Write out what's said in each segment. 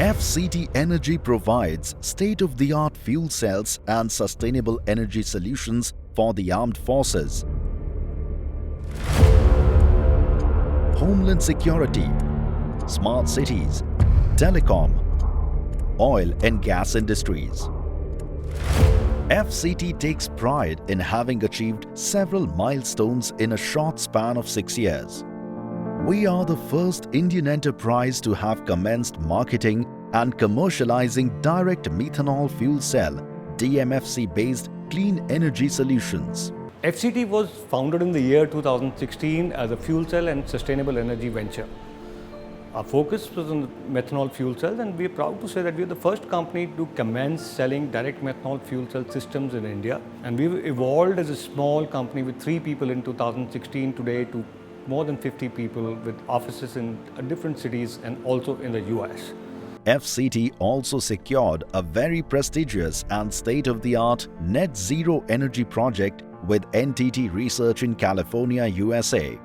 FCT Energy provides state-of-the-art fuel cells and sustainable energy solutions for the armed forces, homeland security, smart cities, telecom, oil and gas industries. FCT takes pride in having achieved several milestones in a short span of 6 years. We are the first Indian enterprise to have commenced marketing and commercializing direct methanol fuel cell DMFC-based clean energy solutions. FCT was founded in the year 2016 as a fuel cell and sustainable energy venture. Our focus was on methanol fuel cells, and we are proud to say that we are the first company to commence selling direct methanol fuel cell systems in India. And we've evolved as a small company with 3 people in 2016 today to more than 50 people with offices in different cities and also in the US. FCT also secured a very prestigious and state-of-the-art net zero energy project with NTT Research in California, USA.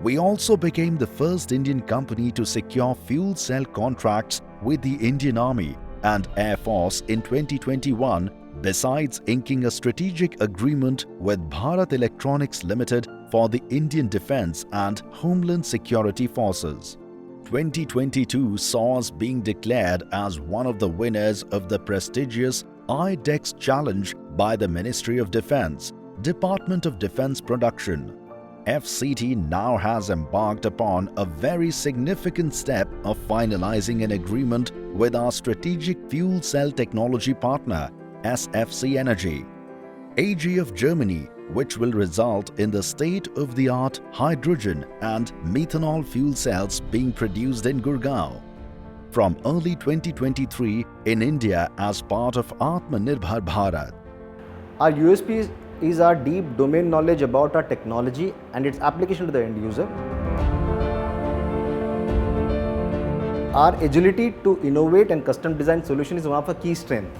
We also became the first Indian company to secure fuel cell contracts with the Indian Army and Air Force in 2021, besides inking a strategic agreement with Bharat Electronics Limited for the Indian Defence and Homeland Security Forces. 2022 saw us being declared as one of the winners of the prestigious iDEX Challenge by the Ministry of Defence, Department of Defence Production. FCT now has embarked upon a very significant step of finalizing an agreement with our strategic fuel cell technology partner, SFC Energy, AG of Germany, which will result in the state-of-the-art hydrogen and methanol fuel cells being produced in Gurgaon. From early 2023 in India as part of Atmanirbhar Bharat. Our USP is our deep domain knowledge about our technology and its application to the end user. Our agility to innovate and custom design solutions is one of our key strengths.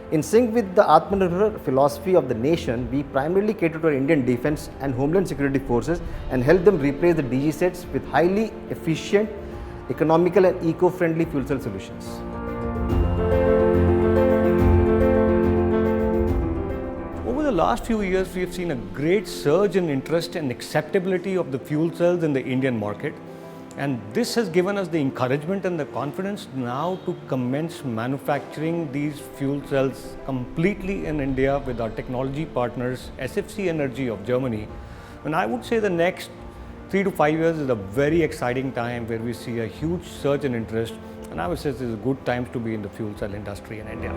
In sync with the Atmanirbhar philosophy of the nation, we primarily cater to our Indian defense and homeland security forces and help them replace the DG sets with highly efficient, economical and eco-friendly fuel cell solutions. Over the last few years, we have seen a great surge in interest and acceptability of the fuel cells in the Indian market. And this has given us the encouragement and the confidence now to commence manufacturing these fuel cells completely in India with our technology partners, SFC Energy of Germany. And I would say the next 3 to 5 years is a very exciting time where we see a huge surge in interest. And I would say this is a good time to be in the fuel cell industry in India.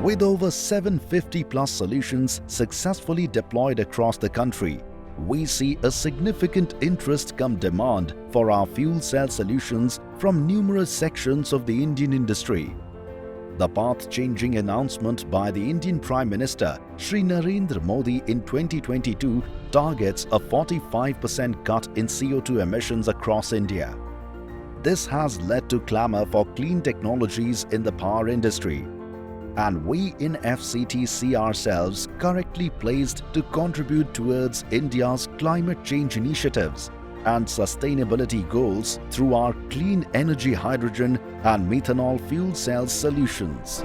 With over 750 plus solutions successfully deployed across the country, we see a significant interest come demand for our fuel cell solutions from numerous sections of the Indian industry. The path-changing announcement by the Indian Prime Minister Shri Narendra Modi in 2022 targets a 45% cut in CO2 emissions across India. This has led to clamour for clean technologies in the power industry. And we in FCT see ourselves correctly placed to contribute towards India's climate change initiatives and sustainability goals through our clean energy hydrogen and methanol fuel cell solutions.